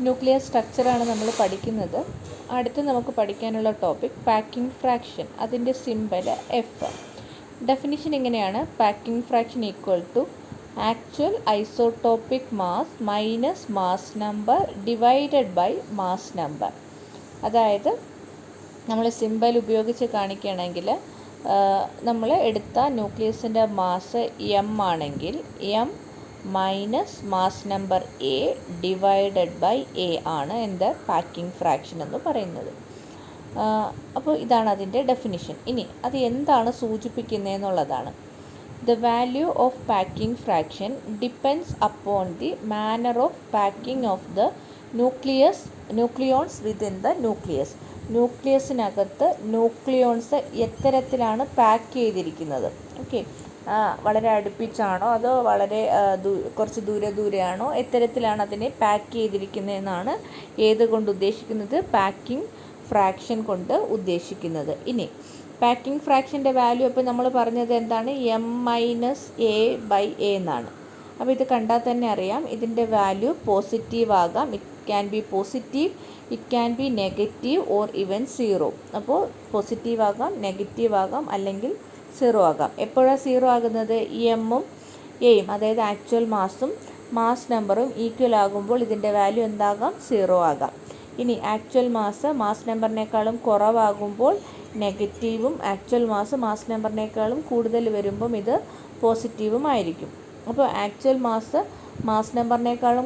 Nuclear സ്ട്രക്ചറാണ് നമ്മൾ പഠിക്കുന്നത്. അടുത്ത് നമുക്ക് പഠിക്കാനുള്ള ടോപ്പിക് പാക്കിംഗ് ഫ്രാക്ഷൻ. അതിൻ്റെ സിമ്പൽ എഫ്. ഡെഫിനിഷൻ ഇങ്ങനെയാണ്: packing fraction equal to actual isotopic mass minus mass number divided by mass number. അതായത് നമ്മൾ സിമ്പൽ ഉപയോഗിച്ച് കാണിക്കുകയാണെങ്കിൽ നമ്മൾ എടുത്ത ന്യൂക്ലിയസിൻ്റെ മാസ് എം ആണെങ്കിൽ M minus mass number A divided by A ആണ് എന്ത് പാക്കിംഗ് ഫ്രാക്ഷൻ എന്ന് പറയുന്നത്. അപ്പോൾ ഇതാണ് അതിൻ്റെ ഡെഫിനിഷൻ. ഇനി അത് എന്താണ് സൂചിപ്പിക്കുന്നതെന്നുള്ളതാണ്. The value of packing fraction depends upon the manner of packing of the nucleons within the nucleus. ന്യൂക്ലിയസിനകത്ത് ന്യൂക്ലിയോൺസ് എത്തരത്തിലാണ് പാക്ക് ചെയ്തിരിക്കുന്നത്. ഓക്കെ, വളരെ അടുപ്പിച്ചാണോ അതോ വളരെ കുറച്ച് ദൂരെയാണോ, എത്തരത്തിലാണ് അതിനെ പാക്ക് ചെയ്തിരിക്കുന്നതെന്നാണ് ഏത് കൊണ്ട് ഉദ്ദേശിക്കുന്നത്? പാക്കിംഗ് ഫ്രാക്ഷൻ കൊണ്ട് ഉദ്ദേശിക്കുന്നത്. ഇനി പാക്കിംഗ് ഫ്രാക്ഷൻ്റെ വാല്യൂ അപ്പോൾ നമ്മൾ പറഞ്ഞത് എന്താണ്? M minus A by A എന്നാണ്. അപ്പോൾ ഇത് കണ്ടാൽ തന്നെ അറിയാം ഇതിൻ്റെ വാല്യൂ പോസിറ്റീവ് ആകാം. It can be positive, it can be negative or even zero. അപ്പോൾ പോസിറ്റീവ് ആകാം, നെഗറ്റീവ് ആകാം, അല്ലെങ്കിൽ സീറോ ആകാം. എപ്പോഴാണ് സീറോ ആകുന്നത്? എമ്മും എയും, അതായത് ആക്ച്വൽ മാസും മാസ് നമ്പറും ഈക്വൽ ആകുമ്പോൾ ഇതിൻ്റെ വാല്യൂ എന്താകാം? സീറോ ആകാം. ഇനി ആക്ച്വൽ മാസ് നമ്പറിനേക്കാളും കുറവാകുമ്പോൾ നെഗറ്റീവും, ആക്ച്വൽ മാസ് നമ്പറിനേക്കാളും കൂടുതൽ വരുമ്പം ഇത് പോസിറ്റീവും ആയിരിക്കും. അപ്പോൾ ആക്ച്വൽ മാസ് നമ്പറിനേക്കാളും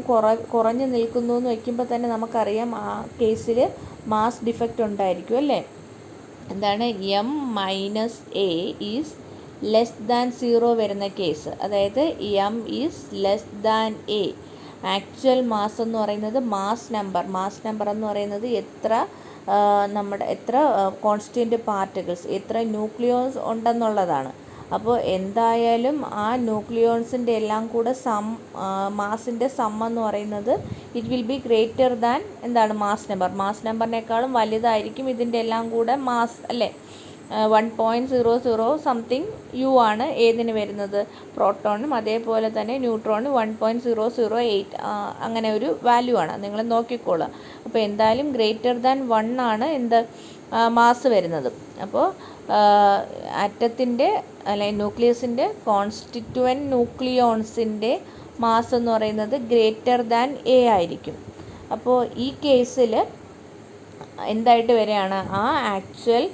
കുറഞ്ഞു നിൽക്കുന്നു എന്ന് വയ്ക്കുമ്പോൾ തന്നെ നമുക്കറിയാം ആ കേസിൽ മാസ് ഡിഫക്റ്റ് ഉണ്ടായിരിക്കും അല്ലേ? എന്താണ്? M minus A is less than zero വരുന്ന കേസ്, അതായത് M is less than A. Actual mass എന്ന് പറയുന്നത് മാസ് നമ്പർ എന്ന് പറയുന്നത് എത്ര കോൺസ്റ്റൻറ്റ് പാർട്ടിക്കിൾസ്, എത്ര ന്യൂക്ലിയോൺസ് ഉണ്ടെന്നുള്ളതാണ്. അപ്പോൾ എന്തായാലും ആ ന്യൂക്ലിയോൺസിൻ്റെ എല്ലാം കൂടെ മാസിൻ്റെ സം എന്ന് പറയുന്നത് it will be greater than എന്താണ്? മാസ് നമ്പറിനേക്കാളും വലുതായിരിക്കും ഇതിൻ്റെ എല്ലാം കൂടെ മാസ് അല്ലേ? 1.00 സംതിങ് യു ആണ് ഏതിന് വരുന്നത്? പ്രോട്ടോണിനും. അതേപോലെ തന്നെ ന്യൂട്രോണിന് 1.008 അങ്ങനെ ഒരു വാല്യൂ ആണ്. നിങ്ങൾ നോക്കിക്കോളുക. അപ്പോൾ എന്തായാലും ഗ്രേറ്റർ ദാൻ 1 ആണ് എന്ത് മാസ് വരുന്നത്. അപ്പോൾ ആറ്റത്തിൻ്റെ അല്ലെങ്കിൽ ന്യൂക്ലിയസിൻ്റെ കോൺസ്റ്റിറ്റ്യുവൻറ്റ് ന്യൂക്ലിയോൺസിൻ്റെ മാസ് എന്ന് പറയുന്നത് ഗ്രേറ്റർ ദാൻ എ ആയിരിക്കും. അപ്പോൾ ഈ കേസിൽ എന്തായിട്ട് വരികയാണ്? ആ ആക്ച്വൽ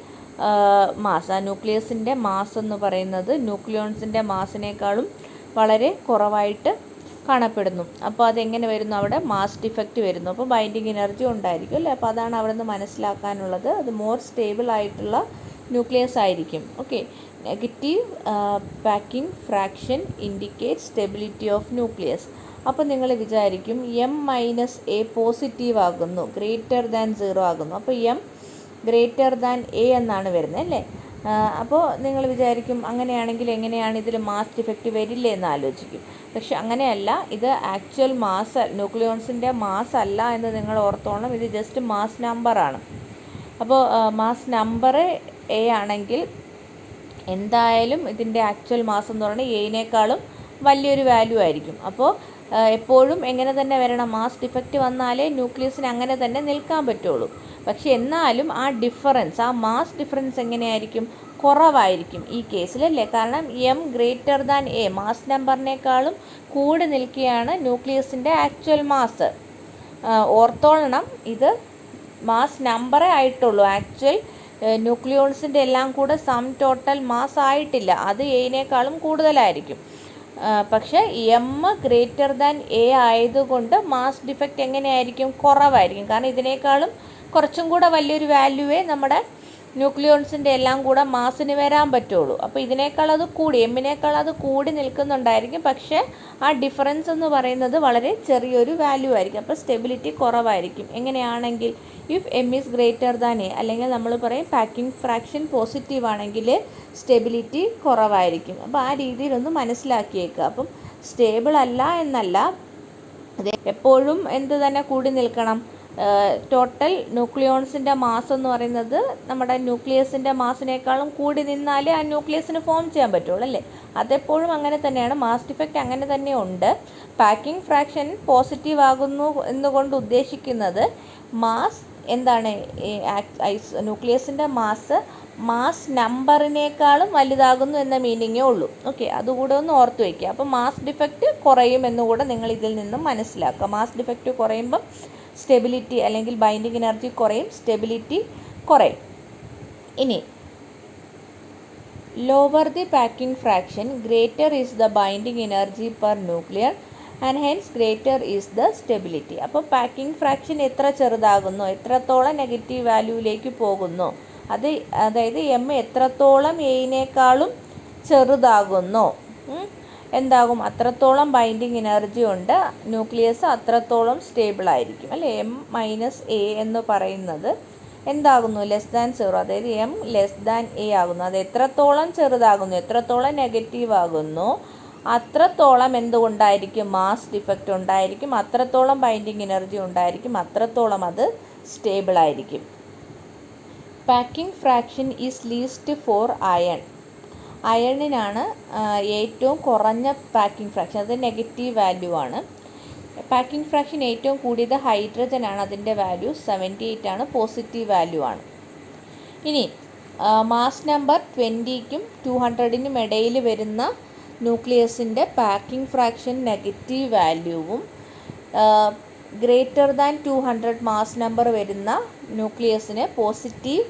മാസ്, ആ ന്യൂക്ലിയസിൻ്റെ മാസ് എന്ന് പറയുന്നത് ന്യൂക്ലിയോൺസിൻ്റെ മാസിനേക്കാളും വളരെ കുറവായിട്ട് കാണപ്പെടുന്നു. അപ്പോൾ അതെങ്ങനെ വരുന്നു? അവിടെ മാസ് ഡിഫക്റ്റ് വരുന്നു. അപ്പോൾ ബൈൻഡിങ് എനർജി ഉണ്ടായിരിക്കും അല്ലേ? അപ്പോൾ അതാണ് അവിടെ നിന്ന് മനസ്സിലാക്കാനുള്ളത്. അത് മോർ സ്റ്റേബിൾ ആയിട്ടുള്ള ന്യൂക്ലിയസ് ആയിരിക്കും. Okay, negative packing fraction indicate stability of nucleus. അപ്പോൾ നിങ്ങൾ വിചാരിക്കും എം മൈനസ് എ പോസിറ്റീവ് ആകുന്നു, ഗ്രേറ്റർ ദാൻ 0 ആകുന്നു. അപ്പോൾ എം ഗ്രേറ്റർ ദാൻ എ എന്നാണ് വരുന്നത് അല്ലേ? അപ്പോൾ നിങ്ങൾ വിചാരിക്കും അങ്ങനെയാണെങ്കിൽ എങ്ങനെയാണ് ഇതിൽ മാസ് ഡിഫക്റ്റ് വരില്ലേ എന്ന് ആലോചിക്കും. പക്ഷെ അങ്ങനെയല്ല. ഇത് ആക്ച്വൽ മാസ്, ന്യൂക്ലിയോൺസിൻ്റെ മാസ് അല്ല എന്ന് നിങ്ങൾ ഓർത്തോണം. ഇത് ജസ്റ്റ് മാസ് നമ്പറാണ്. അപ്പോൾ മാസ് നമ്പർ എ ആണെങ്കിൽ എന്തായാലും ഇതിൻ്റെ ആക്ച്വൽ മാസ് എന്ന് പറയുന്നത് എയിനേക്കാളും വലിയൊരു വാല്യൂ ആയിരിക്കും. അപ്പോൾ എപ്പോഴും എങ്ങനെ തന്നെ വരണം? മാസ് ഡിഫക്റ്റ് വന്നാലേ ന്യൂക്ലിയസിന് അങ്ങനെ തന്നെ നിൽക്കാൻ പറ്റുള്ളൂ. പക്ഷെ എന്നാലും ആ ഡിഫറൻസ്, ആ മാസ് ഡിഫറൻസ് എങ്ങനെയായിരിക്കും? കുറവായിരിക്കും ഈ കേസിലല്ലേ? കാരണം M greater than A, mass നമ്പറിനേക്കാളും കൂടി നിൽക്കുകയാണ് ന്യൂക്ലിയസിൻ്റെ ആക്ച്വൽ മാസ്. ഓർത്തോളണം, ഇത് മാസ് നമ്പറേ ആയിട്ടുള്ളൂ. ആക്ച്വൽ ന്യൂക്ലിയോൺസിൻ്റെ എല്ലാം കൂടെ സം ടോട്ടൽ മാസ് ആയിട്ടില്ല. അത് എയിനേക്കാളും കൂടുതലായിരിക്കും. പക്ഷേ എം ഗ്രേറ്റർ ദാൻ എ ആയതുകൊണ്ട് മാസ് ഡിഫക്റ്റ് എങ്ങനെയായിരിക്കും? കുറവായിരിക്കും. കാരണം ഇതിനേക്കാളും കുറച്ചും കൂടെ വലിയൊരു വാല്യൂവേ നമ്മുടെ ന്യൂക്ലിയോൺസിൻ്റെ എല്ലാം കൂടെ മാസിന് വരാൻ പറ്റുള്ളൂ. അപ്പോൾ ഇതിനേക്കാൾ അത് കൂടി, എമ്മിനേക്കാൾ അത് കൂടി നിൽക്കുന്നുണ്ടായിരിക്കും. പക്ഷേ ആ ഡിഫറൻസ് എന്ന് പറയുന്നത് വളരെ ചെറിയൊരു വാല്യൂ ആയിരിക്കും. അപ്പോൾ സ്റ്റെബിലിറ്റി കുറവായിരിക്കും. എങ്ങനെയാണെങ്കിൽ if M is greater than A, അല്ലെങ്കിൽ നമ്മൾ പറയും പാക്കിംഗ് ഫ്രാക്ഷൻ പോസിറ്റീവ് ആണെങ്കിൽ സ്റ്റെബിലിറ്റി കുറവായിരിക്കും. അപ്പോൾ ആ രീതിയിലൊന്ന് മനസ്സിലാക്കിയേക്കുക. അപ്പം സ്റ്റേബിൾ അല്ല എന്നല്ല, എപ്പോഴും എന്ത് തന്നെ കൂടി നിൽക്കണം? ടോട്ടൽ ന്യൂക്ലിയോൺസിൻ്റെ മാസ് എന്ന് പറയുന്നത് നമ്മുടെ ന്യൂക്ലിയസിൻ്റെ മാസിനേക്കാളും കൂടി നിന്നാലേ ആ ന്യൂക്ലിയസിന് ഫോം ചെയ്യാൻ പറ്റുള്ളൂ അല്ലേ. അതെപ്പോഴും അങ്ങനെ തന്നെയാണ്. മാസ് ഡിഫക്റ്റ് അങ്ങനെ തന്നെ ഉണ്ട്. പാക്കിംഗ് ഫ്രാക്ഷൻ പോസിറ്റീവ് ആകുന്നു എന്നുകൊണ്ട് ഉദ്ദേശിക്കുന്നത് മാസ് എന്താണ്, ന്യൂക്ലിയസിൻ്റെ മാസ് നമ്പറിനേക്കാളും വലുതാകുന്നു എന്ന മീനിങ്ങേ ഉള്ളൂ. ഓക്കെ, അതുകൂടെ ഒന്ന് ഓർത്ത് വയ്ക്കുക. അപ്പോൾ മാസ് ഡിഫക്റ്റ് കുറയും എന്നുകൂടെ നിങ്ങൾ ഇതിൽ നിന്നും മനസ്സിലാക്കുക. മാസ് ഡിഫക്റ്റ് കുറയുമ്പം സ്റ്റെബിലിറ്റി അല്ലെങ്കിൽ ബൈൻഡിങ് എനർജി കുറയും, സ്റ്റെബിലിറ്റി കുറയും. ഇനി lower the packing fraction greater is the binding energy per nuclear and hence greater is the stability. അപ്പോൾ പാക്കിംഗ് ഫ്രാക്ഷൻ എത്ര ചെറുതാകുന്നു, എത്രത്തോളം നെഗറ്റീവ് വാല്യൂവിലേക്ക് പോകുന്നു, അതായത് എം എത്രത്തോളം എയിനേക്കാളും ചെറുതാകുന്നു, എന്താകും, അത്രത്തോളം ബൈൻഡിങ് എനർജി ഉണ്ട്, ന്യൂക്ലിയസ് അത്രത്തോളം സ്റ്റേബിൾ ആയിരിക്കും അല്ലേ. എം മൈനസ് എ എന്ന് പറയുന്നത് എന്താകുന്നു, ലെസ് ദാൻ 0, അതായത് എം ലെസ് ദാൻ എ ആകുന്നു. അത് എത്രത്തോളം ചെറുതാകുന്നു, എത്രത്തോളം നെഗറ്റീവ് ആകുന്നു, അത്രത്തോളം എന്തുകൊണ്ടായിരിക്കും, മാസ് ഡിഫക്റ്റ് ഉണ്ടായിരിക്കും, അത്രത്തോളം ബൈൻഡിങ് എനർജി ഉണ്ടായിരിക്കും, അത്രത്തോളം അത് സ്റ്റേബിൾ ആയിരിക്കും. Packing fraction is least for iron. അയണിനാണ് ഏറ്റവും കുറഞ്ഞ പാക്കിംഗ് ഫ്രാക്ഷൻ, അത് നെഗറ്റീവ് വാല്യൂ ആണ്. പാക്കിംഗ് ഫ്രാക്ഷൻ ഏറ്റവും കൂടിയത് ഹൈഡ്രജൻ ആണ്, അതിൻ്റെ വാല്യൂ 78 ആണ്, പോസിറ്റീവ് വാല്യൂ ആണ്. ഇനി മാസ് നമ്പർ 20ക്കും 200നും ഇടയിൽ വരുന്ന ന്യൂക്ലിയസിൻ്റെ പാക്കിംഗ് ഫ്രാക്ഷൻ നെഗറ്റീവ് വാല്യൂവും ഗ്രേറ്റർ ദാൻ 200 മാസ് നമ്പർ വരുന്ന ന്യൂക്ലിയസിന് പോസിറ്റീവ്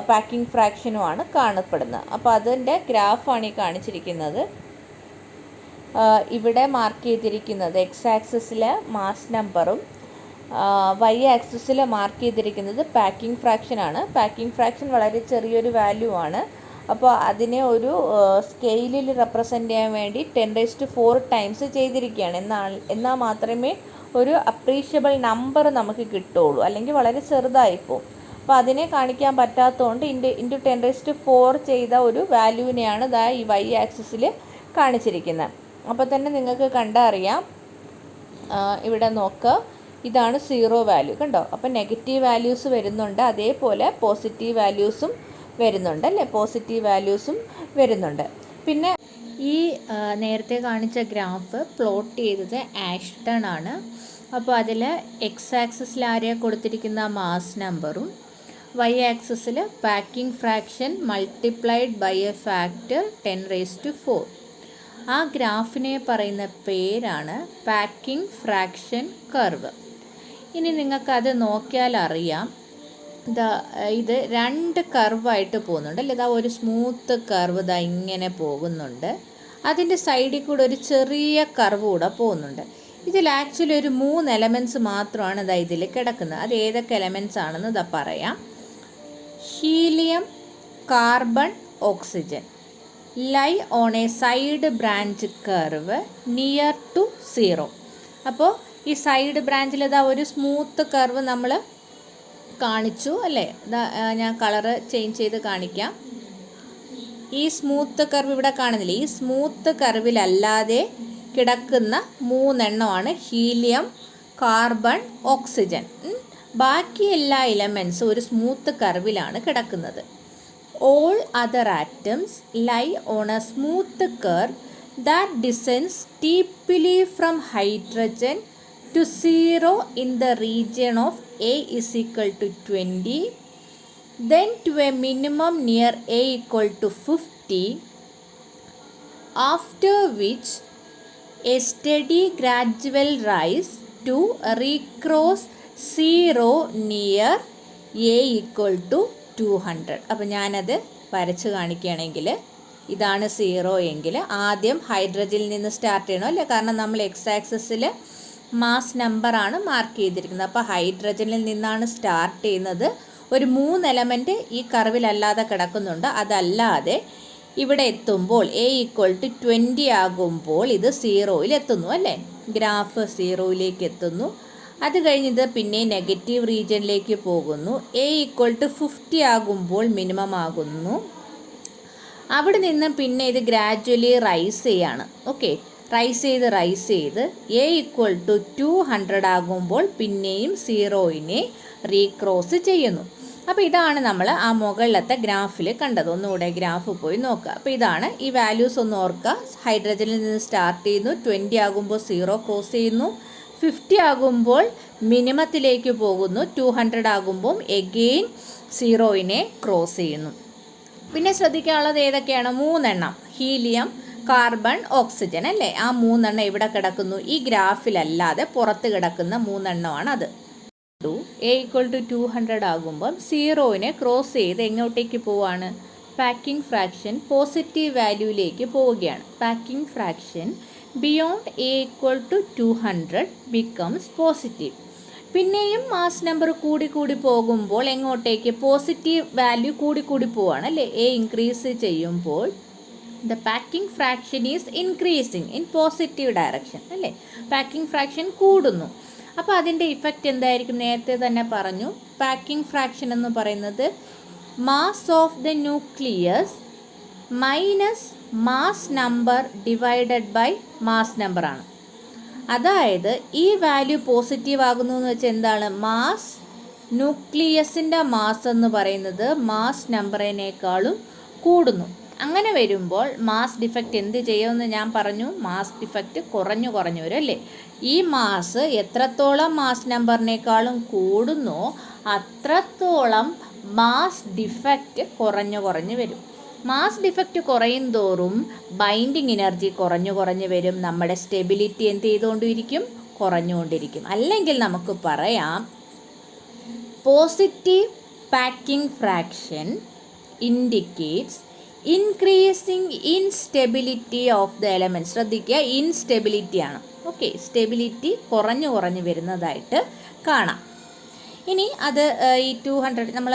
പാക്കിംഗ് ഫ്രാക്ഷനുമാണ് കാണപ്പെടുന്നത്. അപ്പോൾ അതിൻ്റെ ഗ്രാഫാണ് ഈ കാണിച്ചിരിക്കുന്നത്. ഇവിടെ മാർക്ക് ചെയ്തിരിക്കുന്നത് എക്സ് ആക്സിസിലെ മാസ് നമ്പറും വൈ ആക്സിസിൽ മാർക്ക് ചെയ്തിരിക്കുന്നത് പാക്കിംഗ് ഫ്രാക്ഷനാണ്. പാക്കിംഗ് ഫ്രാക്ഷൻ വളരെ ചെറിയൊരു വാല്യൂ ആണ്. അപ്പോൾ അതിനെ ഒരു സ്കെയിലിൽ റെപ്രസെൻ്റ് ചെയ്യാൻ വേണ്ടി 10⁴ ടൈംസ് ചെയ്തിരിക്കുകയാണ്. എന്നാൽ മാത്രമേ ഒരു അപ്രീഷ്യബിൾ നമ്പർ നമുക്ക് കിട്ടുള്ളൂ, അല്ലെങ്കിൽ വളരെ ചെറുതായിപ്പോൾ. അപ്പോൾ അതിനെ കാണിക്കാൻ പറ്റാത്തതുകൊണ്ട് ഇൻറ്റു 10⁴ ചെയ്ത ഒരു വാല്യൂവിനെയാണ് ഈ വൈ ആക്സിസിൽ കാണിച്ചിരിക്കുന്നത്. അപ്പോൾ തന്നെ നിങ്ങൾക്ക് കണ്ടറിയാം, ഇവിടെ നോക്കുക, ഇതാണ് 0 വാല്യൂ, കണ്ടോ. അപ്പോൾ നെഗറ്റീവ് വാല്യൂസ് വരുന്നുണ്ട്, അതേപോലെ പോസിറ്റീവ് വാല്യൂസും വരുന്നുണ്ട് അല്ലേ, പോസിറ്റീവ് വാല്യൂസും വരുന്നുണ്ട്. പിന്നെ ഈ നേരത്തെ കാണിച്ച ഗ്രാഫ് പ്ലോട്ട് ചെയ്തത് ആഷ്ടൺ ആണ്. അപ്പോൾ അതിൽ എക്സ് ആക്സിസിൽ ആരെയാണ് കൊടുത്തിരിക്കുന്ന മാസ് നമ്പറും വൈ ആക്സിസിൽ packing fraction multiplied by a factor 10⁴. ആ ഗ്രാഫിനെ പറയുന്ന പേരാണ് പാക്കിംഗ് ഫ്രാക്ഷൻ കർവ്. ഇനി നിങ്ങൾക്കത് നോക്കിയാൽ അറിയാം, ഇത് 2 കർവായിട്ട് പോകുന്നുണ്ട് അല്ലേ. ഇതാ ഒരു സ്മൂത്ത് കർവ് ഇതാ ഇങ്ങനെ പോകുന്നുണ്ട്, അതിൻ്റെ സൈഡിൽ കൂടെ ഒരു ചെറിയ കർവ് കൂടെ പോകുന്നുണ്ട്. ഇതിൽ ആക്ച്വലി ഒരു 3 എലമെൻറ്റ്സ് മാത്രമാണ് ഇതാ ഇതിൽ കിടക്കുന്നത്. അത് ഏതൊക്കെ എലമെൻറ്റ്സ് ആണെന്ന് ഇതാ പറയാം. Helium, carbon, oxygen lie on a side branch curve near to 0. അപ്പോൾ ഈ സൈഡ് ബ്രാഞ്ചിൽ ഇതാ ഒരു സ്മൂത്ത് കർവ് നമ്മൾ കാണിച്ചു അല്ലേ. ഞാൻ കളറ് ചേഞ്ച് ചെയ്ത് കാണിക്കാം. ഈ സ്മൂത്ത് കർവ് ഇവിടെ കാണുന്നില്ല. ഈ സ്മൂത്ത് കർവിലല്ലാതെ കിടക്കുന്ന 3 എണ്ണമാണ് ഹീലിയം, കാർബൺ, ഓക്സിജൻ. ബാക്കി എല്ലാ എലമെൻറ്റ്സും ഒരു സ്മൂത്ത് കർവിലാണ് കിടക്കുന്നത്. All other atoms lie on a smooth curve that descends steeply from hydrogen to 0 in the region of A is equal to 20, then to a minimum near A equal to 50, after which a steady gradual rise to recross 0 near A equal to 200. അപ്പോൾ ഞാനത് വരച്ച് കാണിക്കുകയാണെങ്കിൽ ഇതാണ് 0 എങ്കിൽ ആദ്യം ഹൈഡ്രജനിൽ നിന്ന് start ചെയ്യണം അല്ലേ, കാരണം നമ്മൾ എക്സ് ആക്സിസിൽ മാസ് നമ്പറാണ് മാർക്ക് ചെയ്തിരിക്കുന്നത്. അപ്പോൾ ഹൈഡ്രജനിൽ നിന്നാണ് സ്റ്റാർട്ട് ചെയ്യുന്നത്. ഒരു 3 എലമെൻറ്റ് ഈ കർവിലല്ലാതെ കിടക്കുന്നുണ്ട്. അതല്ലാതെ ഇവിടെ എത്തുമ്പോൾ A ഈക്വൽ ടു 20 ആകുമ്പോൾ ഇത് 0-ൽ എത്തുന്നു അല്ലേ, ഗ്രാഫ് 0-ലേക്ക് എത്തുന്നു. അത് കഴിഞ്ഞത് പിന്നെ നെഗറ്റീവ് റീജിയനിലേക്ക് പോകുന്നു. A ഈക്വൽ ടു 50 ആകുമ്പോൾ മിനിമം ആകുന്നു. അവിടെ നിന്ന് പിന്നെ ഇത് ഗ്രാജ്വലി റൈസ് ചെയ്യാണ്. ഓക്കെ, റൈസ് ചെയ്ത് എ ഈക്വൽ ടു 200 ആകുമ്പോൾ പിന്നെയും സീറോയിനെ റീക്രോസ് ചെയ്യുന്നു. അപ്പോൾ ഇതാണ് നമ്മൾ ആ മുകളിലത്തെ ഗ്രാഫിൽ കണ്ടത്. ഒന്നുകൂടെ ഗ്രാഫ് പോയി നോക്കുക. അപ്പോൾ ഇതാണ് ഈ വാല്യൂസ് ഒന്ന് ഓർക്കുക. ഹൈഡ്രജനിൽ നിന്ന് സ്റ്റാർട്ട് ചെയ്യുന്നു, 20 ആകുമ്പോൾ 0 ക്രോസ് ചെയ്യുന്നു, 50 ആകുമ്പോൾ മിനിമത്തിലേക്ക് പോകുന്നു, 200 ആകുമ്പോൾ എഗെയിൻ സീറോയിനെ ക്രോസ് ചെയ്യുന്നു. പിന്നെ ശ്രദ്ധിക്കാനുള്ളത് ഏതൊക്കെയാണ്? 3 എണ്ണം, ഹീലിയം, കാർബൺ, ഓക്സിജൻ അല്ലേ? ആ 3 എണ്ണം ഇവിടെ കിടക്കുന്നു. ഈ ഗ്രാഫിലല്ലാതെ പുറത്ത് കിടക്കുന്ന 3 എണ്ണമാണ് അത്. എ ഈക്വൽ ടു 200 ആകുമ്പം സീറോയിനെ ക്രോസ് ചെയ്ത് എങ്ങോട്ടേക്ക് പോവാണ്? പാക്കിംഗ് ഫ്രാക്ഷൻ പോസിറ്റീവ് വാല്യൂയിലേക്ക് പോവുകയാണ്. Packing fraction beyond A equal to 200 becomes positive. പിന്നെയും മാസ് നമ്പർ കൂടി പോകുമ്പോൾ എങ്ങോട്ടേക്ക്? പോസിറ്റീവ് വാല്യൂ കൂടി പോവാണ് അല്ലേ? എ ഇൻക്രീസ് ചെയ്യുമ്പോൾ the packing fraction is increasing in positive direction അല്ലേ? പാക്കിംഗ് ഫ്രാക്ഷൻ കൂടുന്നു. അപ്പോൾ അതിൻ്റെ ഇഫക്റ്റ് എന്തായിരിക്കും? നേരത്തെ തന്നെ പറഞ്ഞു, പാക്കിംഗ് ഫ്രാക്ഷൻ എന്ന് പറയുന്നത് mass of the nucleus minus mass number divided by mass നമ്പറാണ്. അതായത് ഈ വാല്യൂ പോസിറ്റീവ് ആകുന്നു എന്ന് വെച്ചാൽ എന്താണ്? മാസ്, ന്യൂക്ലിയസിൻ്റെ മാസ് എന്ന് പറയുന്നത് മാസ് നമ്പറിനേക്കാളും കൂടുന്നു. അങ്ങനെ വരുമ്പോൾ മാസ് ഡിഫക്റ്റ് എന്ത് ചെയ്യുമെന്ന് ഞാൻ പറഞ്ഞു. മാസ് ഡിഫക്റ്റ് കുറഞ്ഞു വരും അല്ലേ? ഈ മാസ് എത്രത്തോളം മാസ് നമ്പറിനേക്കാളും കൂടുന്നോ അത്രത്തോളം മാസ് ഡിഫക്റ്റ് കുറഞ്ഞു വരും. മാസ് ഡിഫക്റ്റ് കുറയും തോറും ബൈൻഡിങ് എനർജി കുറഞ്ഞു വരും. നമ്മുടെ സ്റ്റെബിലിറ്റി എന്ത് ചെയ്തുകൊണ്ടിരിക്കും? കുറഞ്ഞുകൊണ്ടിരിക്കും. അല്ലെങ്കിൽ നമുക്ക് പറയാം positive packing fraction indicates increasing instability of the element. ശ്രദ്ധിക്കുക, ഇൻസ്റ്റെബിലിറ്റിയാണ്. ഓക്കെ, സ്റ്റെബിലിറ്റി കുറഞ്ഞു വരുന്നതായിട്ട് കാണാം. ഇനി അത് ഈ 200 നമ്മൾ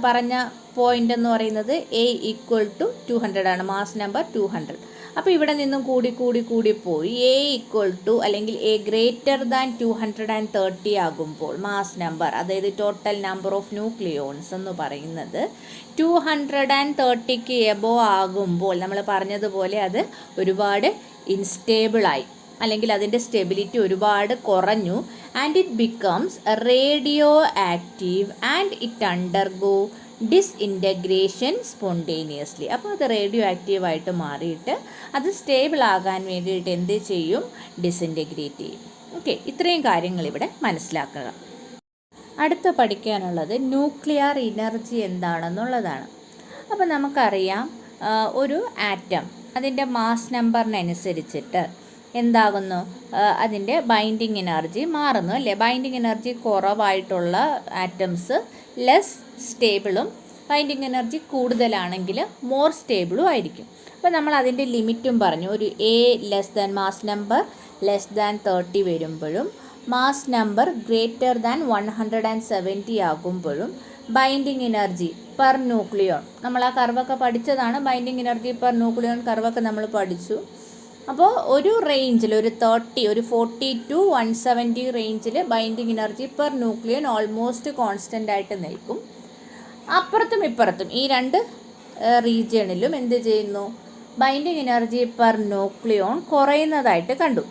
പറഞ്ഞ പോയിൻ്റ് എന്ന് പറയുന്നത് എ ഈക്വൽ ടു 200 ആണ്, മാസ് നമ്പർ 200. അപ്പോൾ ഇവിടെ നിന്നും കൂടി പോയി എ ഈക്വൽ ടു അല്ലെങ്കിൽ എ ഗ്രേറ്റർ ദാൻ 230 ആകുമ്പോൾ മാസ് നമ്പർ, അതായത് ടോട്ടൽ നമ്പർ ഓഫ് ന്യൂക്ലിയോൺസ് എന്ന് പറയുന്നത് 230ക്ക് എബോ ആകുമ്പോൾ നമ്മൾ പറഞ്ഞതുപോലെ അത് ഒരുപാട് ഇൻസ്റ്റേബിളായി, അല്ലെങ്കിൽ അതിൻ്റെ സ്റ്റെബിലിറ്റി ഒരുപാട് കുറഞ്ഞു. And it becomes radioactive and it undergo disintegration spontaneously. അപ്പോൾ അത് റേഡിയോ ആക്റ്റീവായിട്ട് മാറിയിട്ട് അത് സ്റ്റേബിൾ ആകാൻ വേണ്ടിയിട്ട് എന്ത് ചെയ്യും? ഡിസ്ഇൻറ്റഗ്രേറ്റ് ചെയ്യും. ഓക്കെ, ഇത്രയും കാര്യങ്ങൾ ഇവിടെ മനസ്സിലാക്കുക. അടുത്ത പഠിക്കാനുള്ളത് ന്യൂക്ലിയർ എനർജി എന്താണെന്നുള്ളതാണ്. അപ്പോൾ നമുക്കറിയാം ഒരു ആറ്റം അതിൻ്റെ മാസ് നമ്പറിനനുസരിച്ചിട്ട് എന്താകുന്നു? അതിൻ്റെ ബൈൻഡിങ് എനർജി മാറുന്നു അല്ലേ? ബൈൻഡിങ് എനർജി കുറവായിട്ടുള്ള ആറ്റംസ് ലെസ് സ്റ്റേബിളും, ബൈൻഡിങ് എനർജി കൂടുതലാണെങ്കിൽ മോർ സ്റ്റേബിളും ആയിരിക്കും. അപ്പോൾ നമ്മൾ അതിൻ്റെ ലിമിറ്റും പറഞ്ഞു. ഒരു A less than mass number less than 30 വരുമ്പോഴും മാസ് നമ്പർ ഗ്രേറ്റർ ദാൻ 170 ആകുമ്പോഴും ബൈൻഡിങ് എനർജി പെർ ന്യൂക്ലിയോൺ, നമ്മൾ ആ കർവൊക്കെ പഠിച്ചതാണ്. ബൈൻഡിങ് എനർജി പെർ ന്യൂക്ലിയോൺ കർവൊക്കെ നമ്മൾ പഠിച്ചു. അപ്പോൾ ഒരു റേഞ്ചിൽ ഒരു 40 to 170 റേഞ്ചിൽ binding energy per nucleon almost constant ആയിട്ട് നിൽക്കും. അപ്പുറത്തും ഇപ്പുറത്തും ഈ രണ്ട് റീജിയണിലും എന്ത് ചെയ്യുന്നു? ബൈൻഡിങ് എനർജി പെർ ന്യൂക്ലിയോൺ കുറയുന്നതായിട്ട് കണ്ടു.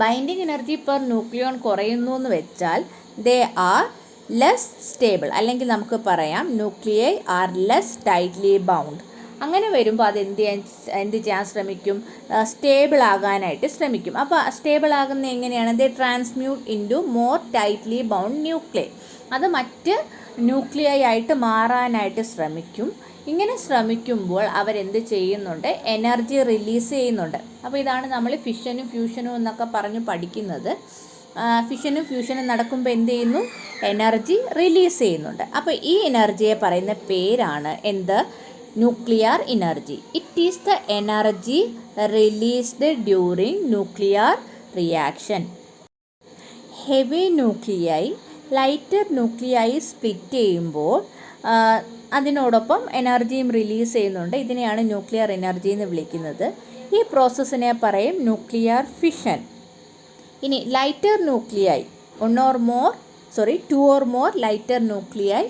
ബൈൻഡിങ് എനർജി പെർ ന്യൂക്ലിയോൺ കുറയുന്നു എന്ന് വെച്ചാൽ ദേ ആർ ലെസ് സ്റ്റേബിൾ, അല്ലെങ്കിൽ നമുക്ക് പറയാം nuclei are less tightly bound. അങ്ങനെ വരുമ്പോൾ അത് എന്ത് ചെയ്യാൻ ശ്രമിക്കും? സ്റ്റേബിൾ ആകാനായിട്ട് ശ്രമിക്കും. അപ്പോൾ സ്റ്റേബിൾ ആകുന്ന എങ്ങനെയാണ്? They transmute into more tightly bound nuclei. അത് മറ്റ് ന്യൂക്ലിയൈ ആയിട്ട് മാറാനായിട്ട് ശ്രമിക്കും. ഇങ്ങനെ ശ്രമിക്കുമ്പോൾ അവരെന്ത് ചെയ്യുന്നുണ്ട്? എനർജി റിലീസ് ചെയ്യുന്നുണ്ട്. അപ്പോൾ ഇതാണ് നമ്മൾ ഫിഷനും ഫ്യൂഷനും എന്നൊക്കെ പറഞ്ഞ് പഠിക്കുന്നത്. ഫിഷനും ഫ്യൂഷനും നടക്കുമ്പോൾ എന്ത് ചെയ്യുന്നു? എനർജി റിലീസ് ചെയ്യുന്നുണ്ട്. അപ്പോൾ ഈ എനർജിയെ പറയുന്ന പേരാണ് എന്ത്? Nuclear energy. It is the energy released during nuclear reaction. Heavy nuclei lighter nuclei split ചെയ്യുമ്പോൾ അതിനോടൊപ്പം എനർജിയും റിലീസ് ചെയ്യുന്നുണ്ട്. ഇതിനെയാണ് ന്യൂക്ലിയർ എനർജി എന്ന് വിളിക്കുന്നത്. ഈ പ്രോസസ്സിനെ പറയും ന്യൂക്ലിയർ ഫിഷൻ. ഇനി lighter nuclei two or more lighter nuclei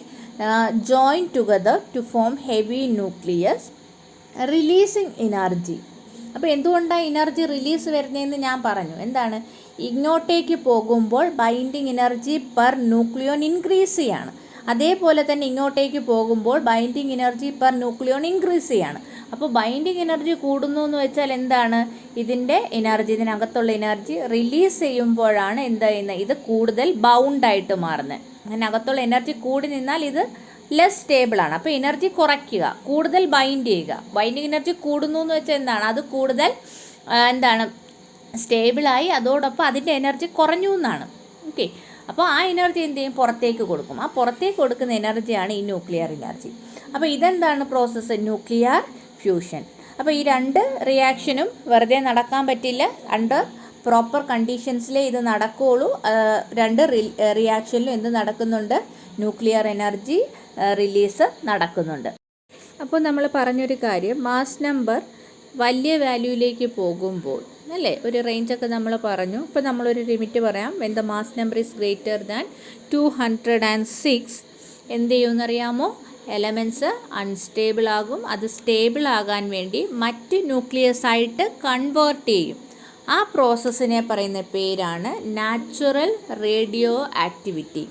join together to form heavy nucleus, releasing energy. അപ്പോൾ എന്തുകൊണ്ടാണ് എനർജി റിലീസ് വരുന്നതെന്ന് ഞാൻ പറഞ്ഞു. എന്താണ്, ഇങ്ങോട്ടേക്ക് പോകുമ്പോൾ binding energy per nucleon increase ചെയ്യാണ്. അതേപോലെ തന്നെ ഇങ്ങോട്ടേക്ക് പോകുമ്പോൾ binding energy per nucleon increase ചെയ്യാണ്. അപ്പോൾ ബൈൻഡിങ് എനർജി കൂടുന്നു എന്ന് വെച്ചാൽ എന്താണ്, ഇതിൻ്റെ എനർജി, ഇതിനകത്തുള്ള എനർജി റിലീസ് ചെയ്യുമ്പോഴാണ് എന്താ ചെയ്യുന്നത്, ഇത് കൂടുതൽ ബൗണ്ടായിട്ട് മാറുന്നത്. അതിനകത്തുള്ള എനർജി കൂടി നിന്നാൽ ഇത് ലെസ് സ്റ്റേബിളാണ്. അപ്പോൾ എനർജി കുറയ്ക്കുക, കൂടുതൽ ബൈൻഡ് ചെയ്യുക. ബൈൻഡിങ് എനർജി കൂടുന്നു എന്ന് വെച്ചാൽ എന്താണ്, അത് കൂടുതൽ എന്താണ് സ്റ്റേബിളായി, അതോടൊപ്പം അതിൻ്റെ എനർജി കുറഞ്ഞു എന്നാണ്. ഓക്കെ, അപ്പോൾ ആ എനർജി എന്ത് ചെയ്യും, പുറത്തേക്ക് കൊടുക്കും. ആ പുറത്തേക്ക് കൊടുക്കുന്ന എനർജിയാണ് ഈ ന്യൂക്ലിയർ എനർജി. അപ്പോൾ ഇതെന്താണ് പ്രോസസ്സ്, ന്യൂക്ലിയർ ഫ്യൂഷൻ. അപ്പോൾ ഈ രണ്ട് റിയാക്ഷനും വെറുതെ നടക്കാൻ പറ്റില്ല, അണ്ടർ പ്രോപ്പർ കണ്ടീഷൻസിലേ ഇത് നടക്കുകയുള്ളൂ. രണ്ട് റിയാക്ഷനിലും എന്ത് നടക്കുന്നുണ്ട്, ന്യൂക്ലിയർ എനർജി റിലീസ് നടക്കുന്നുണ്ട്. അപ്പോൾ നമ്മൾ പറഞ്ഞൊരു കാര്യം, മാസ് നമ്പർ വലിയ വാല്യൂയിലേക്ക് പോകുമ്പോൾ അല്ലേ, ഒരു റേഞ്ചൊക്കെ നമ്മൾ പറഞ്ഞു. ഇപ്പോൾ നമ്മളൊരു ലിമിറ്റ് പറയാം, when the mass number is greater than 206 എന്ത് ചെയ്യുമെന്നറിയാമോ, എലമെൻറ്റ്സ് അൺസ്റ്റേബിൾ ആകും. അത് സ്റ്റേബിൾ ആകാൻ വേണ്ടി മറ്റ് ന്യൂക്ലിയസ് ആയിട്ട് കൺവേർട്ട് ചെയ്യും. ആ പ്രോസസ്സിനെ പറയുന്ന പേരാണ് natural radioactivity.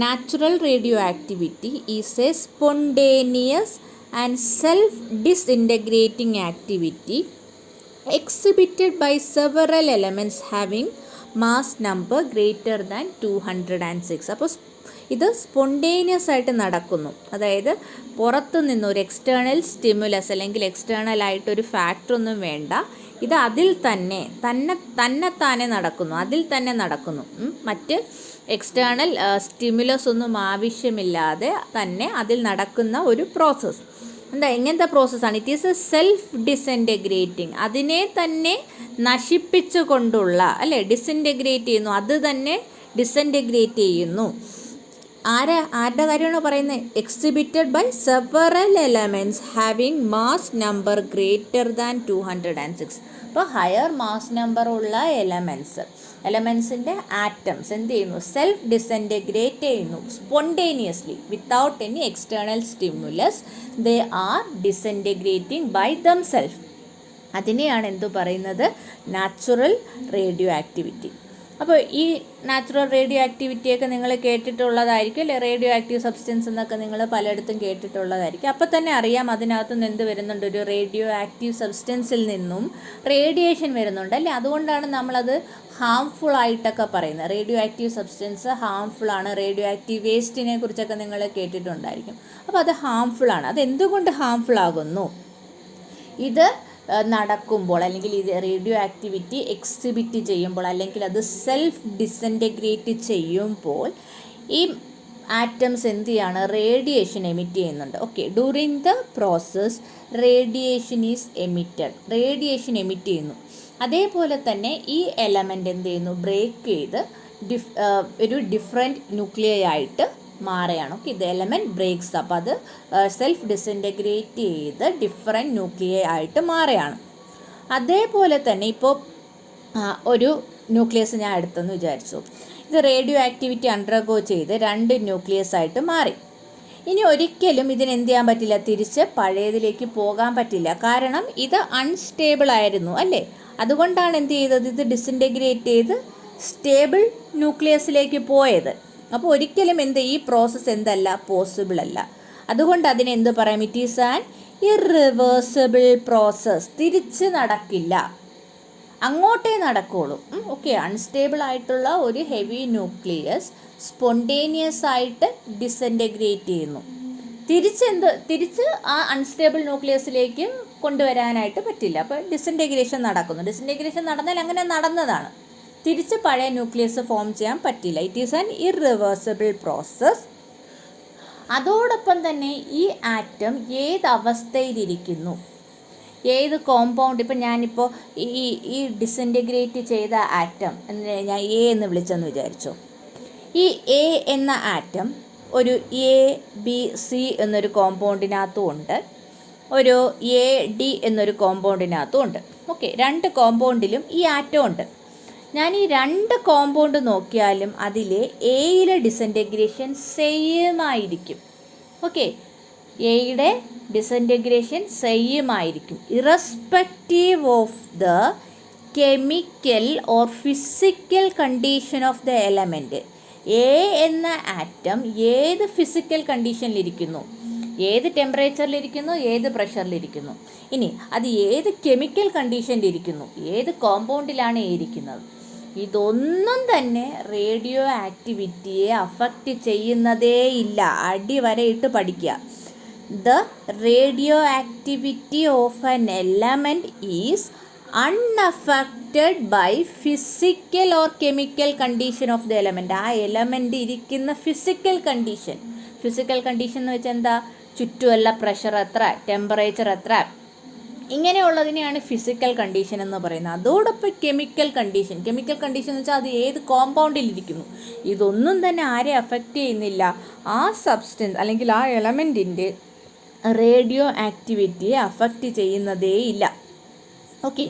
Natural radioactivity is a spontaneous and self disintegrating activity exhibited by several elements having mass number greater than 206. അപ്പോൾ ഇത് സ്പോണ്ടേനിയസ് ആയിട്ട് നടക്കുന്നു. അതായത് പുറത്തു നിന്ന് ഒരു എക്സ്റ്റേണൽ സ്റ്റിമുലസ് അല്ലെങ്കിൽ എക്സ്റ്റേണൽ ആയിട്ടൊരു ഫാക്ടറൊന്നും വേണ്ട, ഇത് അതിൽ തന്നെത്താനെ നടക്കുന്നു, അതിൽ തന്നെ നടക്കുന്നു. മറ്റ് എക്സ്റ്റേണൽ സ്റ്റിമുലസ് ഒന്നും ആവശ്യമില്ലാതെ തന്നെ അതിൽ നടക്കുന്ന ഒരു പ്രോസസ്സ്. എങ്ങനത്തെ പ്രോസസ്സാണ്, it is A self disintegrating. അതിനെ തന്നെ നശിപ്പിച്ചു കൊണ്ടുള്ള അല്ലേ, ഡിസിൻറ്റഗ്രേറ്റ് ചെയ്യുന്നു, അത് തന്നെ ഡിസിൻറ്റഗ്രേറ്റ് ചെയ്യുന്നു. ആരുടെ കാര്യമാണ് പറയുന്നത്, exhibited by several elements having mass number greater than 206. അപ്പോൾ ഹയർ മാസ് നമ്പർ ഉള്ള എലമെൻസിൻ്റെ ആറ്റംസ് എന്ത് ചെയ്യുന്നു, സെൽഫ് ഡിസിൻറ്റഗ്രേറ്റ് ചെയ്യുന്നു spontaneously without any external stimulus. They are disintegrating by themselves. അതിനെയാണ് എന്തു പറയുന്നത്, നാച്ചുറൽ റേഡിയോ ആക്ടിവിറ്റി. അപ്പോൾ ഈ നാച്ചുറൽ റേഡിയോ ആക്ടിവിറ്റിയൊക്കെ നിങ്ങൾ കേട്ടിട്ടുള്ളതായിരിക്കും അല്ലേ, റേഡിയോ ആക്റ്റീവ് സബ്സ്റ്റൻസ് എന്നൊക്കെ നിങ്ങൾ പലയിടത്തും കേട്ടിട്ടുള്ളതായിരിക്കും. അപ്പോൾ തന്നെ അറിയാം അതിനകത്തുനിന്ന് എന്ത് വരുന്നുണ്ട്, ഒരു റേഡിയോ ആക്റ്റീവ് സബ്സ്റ്റൻസിൽ നിന്നും റേഡിയേഷൻ വരുന്നുണ്ട് അല്ലേ. അതുകൊണ്ടാണ് നമ്മളത് ഹാംഫുൾ ആയിട്ടൊക്കെ പറയുന്നത്. റേഡിയോ ആക്റ്റീവ് സബ്സ്റ്റൻസ് ഹാംഫുൾ ആണ്. റേഡിയോ ആക്റ്റീവ് വേസ്റ്റിനെ കുറിച്ചൊക്കെ നിങ്ങൾ കേട്ടിട്ടുണ്ടായിരിക്കും. അപ്പോൾ അത് ഹാംഫുൾ ആണ്. അതെന്തുകൊണ്ട് ഹാംഫുൾ ആകുന്നു, ഇത് നടക്കുമ്പോൾ അല്ലെങ്കിൽ ഇത് റേഡിയോ ആക്ടിവിറ്റി എക്സിബിറ്റ് ചെയ്യുമ്പോൾ അല്ലെങ്കിൽ അത് സെൽഫ് ഡിസിൻറ്റഗ്രേറ്റ് ചെയ്യുമ്പോൾ ഈ ആറ്റംസ് എന്ത് ചെയ്യാണ്, റേഡിയേഷൻ എമിറ്റ് ചെയ്യുന്നുണ്ട്. Okay, during the process radiation is emitted. Radiation emit ചെയ്യുന്നു. അതേപോലെ തന്നെ ഈ എലമെൻ്റ് എന്ത് ചെയ്യുന്നു, ബ്രേക്ക് ചെയ്ത് ഒരു ഡിഫറെൻറ്റ് ന്യൂക്ലിയർ ആയിട്ട് മാറുകയാണ്. ഓക്കെ, ഇത് എലമെൻറ്റ് ബ്രേക്സ് അപ്പ്, അത് സെൽഫ് ഡിസിൻറ്റഗ്രേറ്റ് ചെയ്ത് ഡിഫറെൻറ്റ് ന്യൂക്ലിയർ ആയിട്ട് മാറുകയാണ്. അതേപോലെ തന്നെ ഇപ്പോൾ ഒരു ന്യൂക്ലിയസ് ഞാൻ എടുത്തെന്ന് വിചാരിച്ചു, ഇത് റേഡിയോ ആക്ടിവിറ്റി അണ്ടർഗോ ചെയ്ത് 2 ന്യൂക്ലിയസ് ആയിട്ട് മാറി. ഇനി ഒരിക്കലും ഇതിനെന്ത് ചെയ്യാൻ പറ്റില്ല, തിരിച്ച് പഴയതിലേക്ക് പോകാൻ പറ്റില്ല. കാരണം ഇത് അൺസ്റ്റേബിൾ ആയിരുന്നു അല്ലേ. അതുകൊണ്ടാണ് എന്ത് ചെയ്തത്, ഇത് ഡിസിൻറ്റഗ്രേറ്റ് ചെയ്ത് സ്റ്റേബിൾ ന്യൂക്ലിയസിലേക്ക് പോയത്. അപ്പോൾ ഒരിക്കലും ഈ പ്രോസസ്സ് എന്തല്ല, പോസിബിൾ അല്ല. അതുകൊണ്ട് അതിനെന്ത് പറയാം, it is an irreversible process. തിരിച്ച് നടക്കില്ല, അങ്ങോട്ടേ നടക്കുകയുള്ളൂ. ഓക്കെ, അൺസ്റ്റേബിൾ ആയിട്ടുള്ള ഒരു ഹെവി ന്യൂക്ലിയസ് സ്പോണ്ടേനിയസ് ആയിട്ട് ഡിസിൻറ്റഗ്രേറ്റ് ചെയ്യുന്നു. തിരിച്ച് ആ അൺസ്റ്റേബിൾ ന്യൂക്ലിയസിലേക്ക് കൊണ്ടുവരാനായിട്ട് പറ്റില്ല. അപ്പോൾ ഡിസിൻറ്റഗ്രേഷൻ നടക്കുന്നു. ഡിസിൻറ്റഗ്രേഷൻ നടന്നാൽ അങ്ങനെ നടന്നതാണ്. തിരിച്ച് പഴയ ന്യൂക്ലിയസ് ഫോം ചെയ്യാൻ പറ്റില്ല. It is an irreversible process. അതോടൊപ്പം തന്നെ ഈ ആറ്റം ഏത് അവസ്ഥയിലിരിക്കുന്നു, ഏത് കോമ്പൗണ്ട്, ഇപ്പം ഞാനിപ്പോൾ ഈ ഡിസിൻറ്റഗ്രേറ്റ് ചെയ്ത ആറ്റം ഞാൻ എ എന്ന് വിളിച്ചെന്ന് വിചാരിച്ചു. ഈ എ എന്ന ആറ്റം ഒരു ABC എന്നൊരു കോമ്പൗണ്ടിനകത്തും ഉണ്ട്, ഒരു AD എന്നൊരു കോമ്പൗണ്ടിനകത്തും ഉണ്ട്. ഓക്കെ, 2 കോമ്പൗണ്ടിലും ഈ ആറ്റം ഉണ്ട്. ഞാൻ ഈ 2 കോമ്പൗണ്ട് നോക്കിയാലും അതിലെ എയിലെ ഡിസിൻറ്റഗ്രേഷൻ സെയിം ആയിരിക്കും. ഓക്കെ, എയുടെ ഡിസൻറ്റഗ്രേഷൻ സെയിം ആയിരിക്കും irrespective of the chemical or physical condition of the element. A എന്ന ആറ്റം ഏത് ഫിസിക്കൽ കണ്ടീഷനിലിരിക്കുന്നു, ഏത് ടെമ്പറേച്ചറിലിരിക്കുന്നു, ഏത് പ്രഷറിലിരിക്കുന്നു, ഇനി അത് ഏത് കെമിക്കൽ കണ്ടീഷനിലിരിക്കുന്നു, ഏത് കോമ്പൗണ്ടിലാണ് ഇരിക്കുന്നത്, ഇതൊന്നും തന്നെ റേഡിയോ ആക്ടിവിറ്റിയെ അഫക്റ്റ് ചെയ്യുന്നതേ ഇല്ല. അടിവരയിട്ട് പഠിക്കുക. The radioactivity of an element is unaffected by physical or chemical condition of the element. ആ എലമെൻറ്റ് ഇരിക്കുന്ന ഫിസിക്കൽ കണ്ടീഷൻ എന്ന് വെച്ചാൽ എന്താ, ചുറ്റുമല്ല പ്രഷർ എത്ര, ടെമ്പറേച്ചർ എത്ര, ഇങ്ങനെയുള്ളതിനെയാണ് ഫിസിക്കൽ കണ്ടീഷൻ എന്ന് പറയുന്നത്. അതോടൊപ്പം കെമിക്കൽ കണ്ടീഷൻ എന്ന് വെച്ചാൽ അത് ഏത് കോമ്പൗണ്ടിലിരിക്കുന്നു, ഇതൊന്നും തന്നെ ആരെ അഫക്റ്റ് ചെയ്യുന്നില്ല. ആ സബ്സ്റ്റൻസ് അല്ലെങ്കിൽ ആ എലമെൻറ്റിൻ്റെ റേഡിയോ ആക്ടിവിറ്റിയെ അഫക്റ്റ് ചെയ്യുന്നതേ ഇല്ല. ഓക്കെ,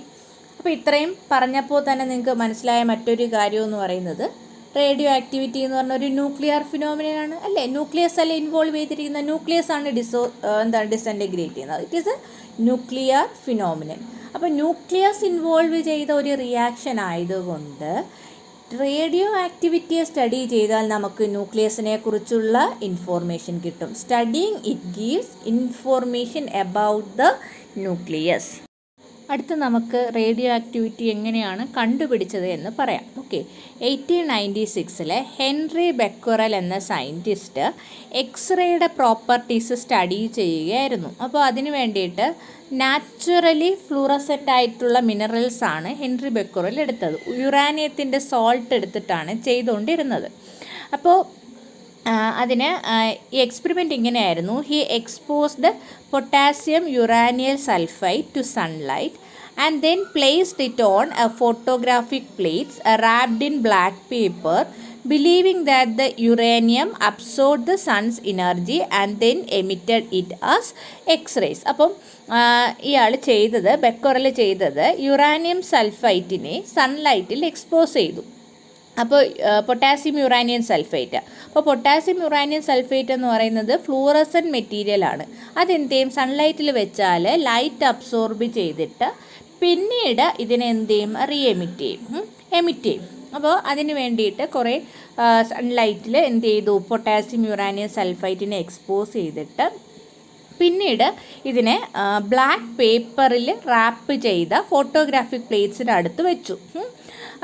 അപ്പോൾ ഇത്രയും പറഞ്ഞപ്പോൾ തന്നെ നിങ്ങൾക്ക് മനസ്സിലായ മറ്റൊരു കാര്യം എന്ന് പറയുന്നത് റേഡിയോ ആക്ടിവിറ്റി എന്ന് പറഞ്ഞ ഒരു ന്യൂക്ലിയർ ഫിനോമിനയാണ് അല്ലേ. ന്യൂക്ലിയസ് അല്ലേ ഇൻവോൾവ് ചെയ്തിരിക്കുന്ന, ന്യൂക്ലിയസ് ആണ് ഡിസൻറ്റഗ്രേറ്റ് ചെയ്യുന്നത്. It is A nuclear phenomenon. അപ്പോൾ ന്യൂക്ലിയസ് ഇൻവോൾവ് ചെയ്ത ഒരു റിയാക്ഷൻ ആയതുകൊണ്ട് റേഡിയോ ആക്ടിവിറ്റിയെ സ്റ്റഡി ചെയ്താൽ നമുക്ക് ന്യൂക്ലിയസിനെ കുറിച്ചുള്ള ഇൻഫോർമേഷൻ കിട്ടും. Studying it gives information about the nucleus. അടുത്ത് നമുക്ക് റേഡിയോ ആക്ടിവിറ്റി എങ്ങനെയാണ് കണ്ടുപിടിച്ചത് എന്ന് പറയാം. ഓക്കെ, 1896 ഹെൻറി ബെക്കറൽ എന്ന സയൻറ്റിസ്റ്റ് എക്സ്റേയുടെ പ്രോപ്പർട്ടീസ് സ്റ്റഡി ചെയ്യുകയായിരുന്നു. അപ്പോൾ അതിന് വേണ്ടിയിട്ട് നാച്ചുറലി ഫ്ലൂറസെൻ്റ് ആയിട്ടുള്ള മിനറൽസാണ് ഹെൻറി ബെക്കറൽ എടുത്തത്. യുറാനിയത്തിൻ്റെ സോൾട്ട് എടുത്തിട്ടാണ് ചെയ്തുകൊണ്ടിരുന്നത്. അപ്പോൾ അതിന് ഈ എക്സ്പെരിമെൻ്റ് ഇങ്ങനെയായിരുന്നു. He exposed potassium uranyl sulphide to sunlight and then placed it on a photographic plates wrapped in black paper, believing that the uranium absorbed the sun's energy and then emitted it as X-rays. അപ്പം ഇയാൾ ചെയ്തത്, Becquerel ചെയ്തത് uranium സൾഫൈറ്റിനെ സൺലൈറ്റിൽ expose ചെയ്തു. അപ്പോൾ potassium uranium sulphate. അപ്പോൾ potassium uranium sulphate എന്ന് പറയുന്നത് fluorescent മെറ്റീരിയലാണ്. അതെന്ത് ചെയ്യും, സൺലൈറ്റിൽ വെച്ചാൽ ലൈറ്റ് അബ്സോർബ് ചെയ്തിട്ട് പിന്നീട് ഇതിനെ എന്ത് ചെയ്യും, എമിറ്റ് ചെയ്യും. അപ്പോൾ അതിന് വേണ്ടിയിട്ട് കുറേ സൺലൈറ്റിൽ എന്ത് ചെയ്തു, പൊട്ടാസ്യം യുറാനിയം സൾഫൈറ്റിനെ എക്സ്പോസ് ചെയ്തിട്ട് പിന്നീട് ഇതിനെ ബ്ലാക്ക് പേപ്പറിൽ റാപ്പ് ചെയ്ത ഫോട്ടോഗ്രാഫിക് പ്ലേറ്റ്സിൻ്റെ അടുത്ത് വെച്ചു.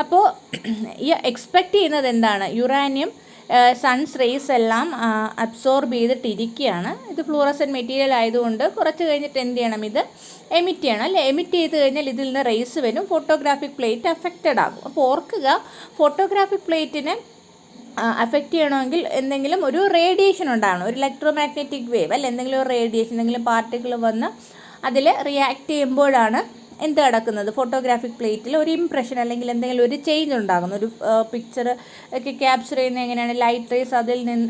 അപ്പോൾ ഈ എക്സ്പെക്റ്റ് ചെയ്യുന്നത് എന്താണ്, യുറാനിയം സൺസ് റേസ് എല്ലാം അബ്സോർബ് ചെയ്തിട്ടിരിക്കുകയാണ്. ഇത് ഫ്ലൂറസെൻ്റ് മെറ്റീരിയൽ ആയതുകൊണ്ട് കുറച്ച് കഴിഞ്ഞിട്ട് എന്ത് ചെയ്യണം, ഇത് എമിറ്റ് ചെയ്യണം അല്ലേ. എമിറ്റ് ചെയ്ത് കഴിഞ്ഞാൽ ഇതിൽ നിന്ന് റേസ് വരും, ഫോട്ടോഗ്രാഫിക് പ്ലേറ്റ് അഫക്റ്റഡ് ആകും. അപ്പോൾ ഓർക്കുക, ഫോട്ടോഗ്രാഫിക് പ്ലേറ്റിനെ അഫക്റ്റ് ചെയ്യണമെങ്കിൽ എന്തെങ്കിലും ഒരു റേഡിയേഷൻ ഉണ്ടാകണം, ഒരു ഇലക്ട്രോ മാഗ്നറ്റിക് വേവ് അല്ല, എന്തെങ്കിലും ഒരു റേഡിയേഷൻ, എന്തെങ്കിലും പാർട്ടിക്കിൾ വന്ന് അതിൽ റിയാക്ട് ചെയ്യുമ്പോഴാണ് എന്ത് നടക്കുന്നത്, ഫോട്ടോഗ്രാഫിക് പ്ലേറ്റിൽ ഒരു ഇംപ്രഷൻ അല്ലെങ്കിൽ എന്തെങ്കിലും ഒരു ചേഞ്ച് ഉണ്ടാകുന്നു. ഒരു പിക്ചർ ഒക്കെ ക്യാപ്ചർ ചെയ്യുന്നത് എങ്ങനെയാണ്, ലൈറ്റ് റേസ്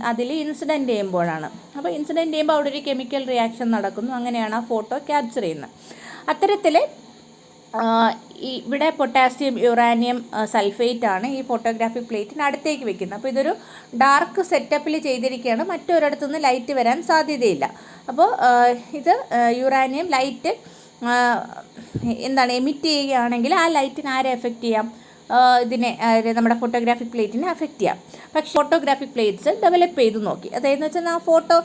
അതിൽ ഇൻസിഡൻറ്റ് ചെയ്യുമ്പോഴാണ്. അപ്പോൾ ഇൻസിഡൻറ്റ് ചെയ്യുമ്പോൾ അവിടെ ഒരു കെമിക്കൽ റിയാക്ഷൻ നടക്കുന്നു, അങ്ങനെയാണ് ആ ഫോട്ടോ ക്യാപ്ചർ ചെയ്യുന്നത്. അത്തരത്തിൽ ഇവിടെ പൊട്ടാസ്യം യുറാനിയം സൾഫേറ്റ് ആണ് ഈ ഫോട്ടോഗ്രാഫിക് പ്ലേറ്റിന് അടുത്തേക്ക് വെക്കുന്നത്. അപ്പോൾ ഇതൊരു ഡാർക്ക് സെറ്റപ്പിൽ ചെയ്തിരിക്കുകയാണ്, മറ്റൊരിടത്തുനിന്ന് ലൈറ്റ് വരാൻ സാധ്യതയില്ല. അപ്പോൾ ഇത് യുറാനിയം ലൈറ്റ് എമിറ്റ് ചെയ്യുകയാണെങ്കിൽ ആ ലൈറ്റിന് ആരെ എഫക്റ്റ് ചെയ്യാം, ഇതിനെ നമ്മുടെ ഫോട്ടോഗ്രാഫിക് പ്ലേറ്റിനെ അഫക്റ്റ് ചെയ്യാം. പക്ഷേ ഫോട്ടോഗ്രാഫിക് പ്ലേറ്റ്സ് ഡെവലപ്പ് ചെയ്ത് നോക്കി. അതായത് വെച്ചാൽ ആ ഫോട്ടോ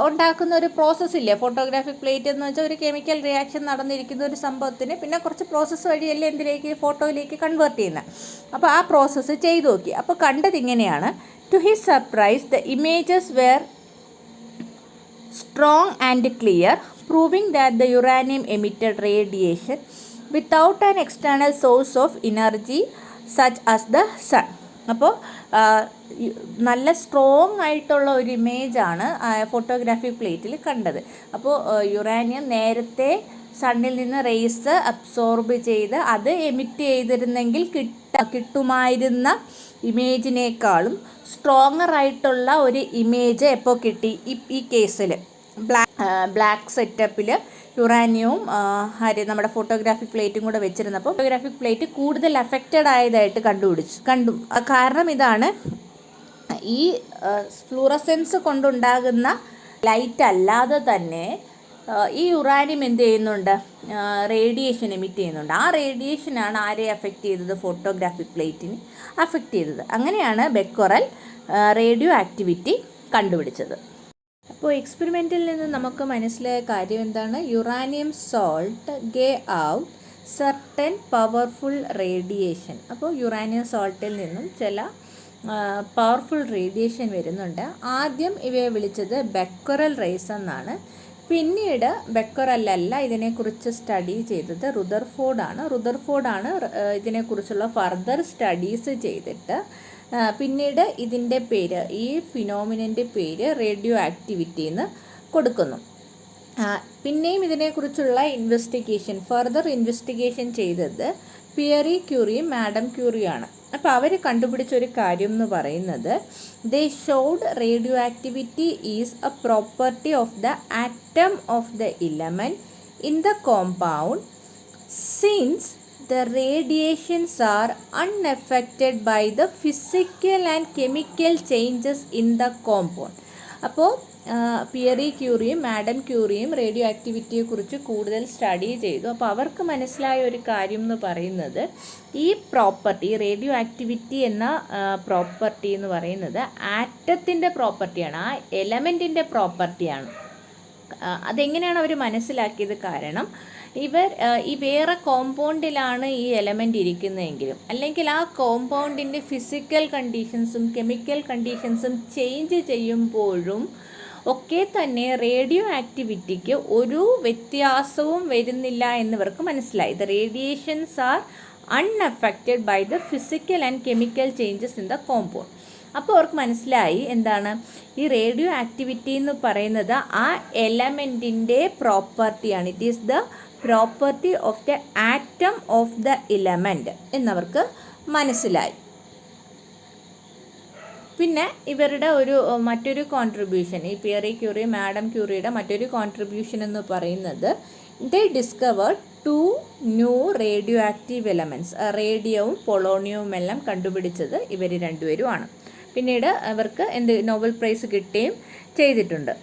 ഉണ്ടാക്കുന്ന ഒരു പ്രോസസ്സില്ലേ, ഫോട്ടോഗ്രാഫിക് പ്ലേറ്റ് എന്ന് വെച്ചാൽ ഒരു കെമിക്കൽ റിയാക്ഷൻ നടന്നിരിക്കുന്ന ഒരു സംഭവത്തിന് പിന്നെ കുറച്ച് പ്രോസസ്സ് വഴിയല്ലേ എന്തിലേക്ക്, ഫോട്ടോയിലേക്ക് കൺവേർട്ട് ചെയ്യുന്നത്. അപ്പോൾ ആ പ്രോസസ്സ് ചെയ്ത് നോക്കി. അപ്പോൾ കണ്ടത് ഇങ്ങനെയാണ്. To his surprise the images were strong and clear, proving that the uranium emitted radiation without an external source of energy such as the sun. അപ്പോൾ നല്ല സ്ട്രോങ് ആയിട്ടുള്ള ഒരു ഇമേജാണ് ഫോട്ടോഗ്രാഫിക് പ്ലേറ്റിൽ കണ്ടത്. അപ്പോൾ യുറാനിയം നേരത്തെ സണ്ണിൽ നിന്ന് റേസ് അബ്സോർബ് ചെയ്ത് അത് എമിറ്റ് ചെയ്തിരുന്നെങ്കിൽ കിട്ടുമായിരുന്ന ഇമേജിനേക്കാളും സ്ട്രോങ്ങർ ആയിട്ടുള്ള ഒരു ഇമേജ് എപ്പോൾ കിട്ടി, ഈ കേസിൽ ബ്ലാക്ക് സെറ്റപ്പിൽ യുറാനിയവും നമ്മുടെ ഫോട്ടോഗ്രാഫിക് പ്ലേറ്റും കൂടെ വെച്ചിരുന്നപ്പോൾ ഫോട്ടോഗ്രാഫിക് പ്ലേറ്റ് കൂടുതൽ അഫക്റ്റഡ് ആയതായിട്ട് കണ്ടു. കാരണം ഇതാണ്, ഈ ഫ്ലൂറസെൻസ് കൊണ്ടുണ്ടാകുന്ന ലൈറ്റ് അല്ലാതെ തന്നെ ഈ യുറാനിയം എന്ത് ചെയ്യുന്നുണ്ട്, റേഡിയേഷൻ എമിറ്റ് ചെയ്യുന്നുണ്ട്. ആ റേഡിയേഷനാണ് ആരെ അഫക്റ്റ് ചെയ്തത്, ഫോട്ടോഗ്രാഫിക് പ്ലേറ്റിന് അഫക്റ്റ് ചെയ്തത്. അങ്ങനെയാണ് ബെക്കറൽ റേഡിയോ ആക്ടിവിറ്റി കണ്ടുപിടിച്ചത്. അപ്പോൾ എക്സ്പെരിമെൻറ്റിൽ നിന്ന് നമുക്ക് മനസ്സിലായ കാര്യം എന്താണ്, uranium salt gave out certain powerful radiation. അപ്പോൾ യുറാനിയം സോൾട്ടിൽ നിന്നും ചില പവർഫുൾ റേഡിയേഷൻ വരുന്നുണ്ട്. ആദ്യം ഇവയെ വിളിച്ചത് ബെക്കറൽ റേസ് എന്നാണ്. പിന്നീട് ബെക്കറലല്ല ഇതിനെക്കുറിച്ച് സ്റ്റഡി ചെയ്തത് റുദർഫോർഡാണ് ഇതിനെക്കുറിച്ചുള്ള ഫർദർ സ്റ്റഡീസ് ചെയ്തിട്ട് പിന്നീട് ഇതിൻ്റെ പേര്, ഈ ഫിനോമിനൻ്റെ പേര് റേഡിയോ ആക്ടിവിറ്റി എന്ന് കൊടുക്കുന്നു. പിന്നെയും ഇതിനെക്കുറിച്ചുള്ള ഫർദർ ഇൻവെസ്റ്റിഗേഷൻ ചെയ്തത് പിയറി ക്യൂറിയും മാഡം ക്യൂറിയുമാണ്. അപ്പോൾ അവർ കണ്ടുപിടിച്ചൊരു കാര്യം എന്ന് പറയുന്നത്, they showed radioactivity is a property of the atom of the element in the compound since the radiations are unaffected by the physical and chemical changes in the compound. അപ്പോൾ Pierre ക്യൂറിയും madam ക്യൂറിയും radio ആക്ടിവിറ്റിയെക്കുറിച്ച് കൂടുതൽ study ചെയ്തു. അപ്പോൾ അവർക്ക് മനസ്സിലായ ഒരു കാര്യം എന്ന് പറയുന്നത്, ഈ പ്രോപ്പർട്ടി റേഡിയോ ആക്ടിവിറ്റി എന്ന പ്രോപ്പർട്ടി എന്ന് പറയുന്നത് ആറ്റത്തിൻ്റെ പ്രോപ്പർട്ടിയാണ്, ആ എലമെൻറ്റിൻ്റെ പ്രോപ്പർട്ടിയാണ്. അതെങ്ങനെയാണ് അവർ മനസ്സിലാക്കിയത്? കാരണം ഈ വേറെ കോമ്പൗണ്ടിലാണ് ഈ എലമെൻ്റ് ഇരിക്കുന്നതെങ്കിലും, അല്ലെങ്കിൽ ആ കോമ്പൗണ്ടിൻ്റെ ഫിസിക്കൽ കണ്ടീഷൻസും കെമിക്കൽ കണ്ടീഷൻസും ചേഞ്ച് ചെയ്യുമ്പോഴും ഒക്കെ തന്നെ റേഡിയോ ആക്ടിവിറ്റിക്ക് ഒരു വ്യത്യാസവും വരുന്നില്ല എന്നിവർക്ക് മനസ്സിലായി. The radiations are unaffected by the physical and chemical changes in the compound. അപ്പോൾ അവർക്ക് മനസ്സിലായി എന്താണ്, ഈ റേഡിയോ ആക്ടിവിറ്റി എന്ന് പറയുന്നത് ആ എലമെൻറ്റിൻ്റെ പ്രോപ്പർട്ടിയാണ്. It is the property of the atom of the element എന്നവർക്ക് മനസ്സിലായി. പിന്നെ ഇവരുടെ മറ്റൊരു കോൺട്രിബ്യൂഷൻ, ഈ പിയറി ക്യൂറി മാഡം ക്യൂറിയുടെ മറ്റൊരു കോൺട്രിബ്യൂഷൻ എന്ന് പറയുന്നത്, they discovered 2 new radioactive elements. റേഡിയവും പൊളോണിയവും എല്ലാം കണ്ടുപിടിച്ചത് ഇവർ രണ്ടുപേരുമാണ്. പിന്നീട് അവർക്ക് നോബൽ പ്രൈസ് കിട്ടുകയും ചെയ്തിട്ടുണ്ട്.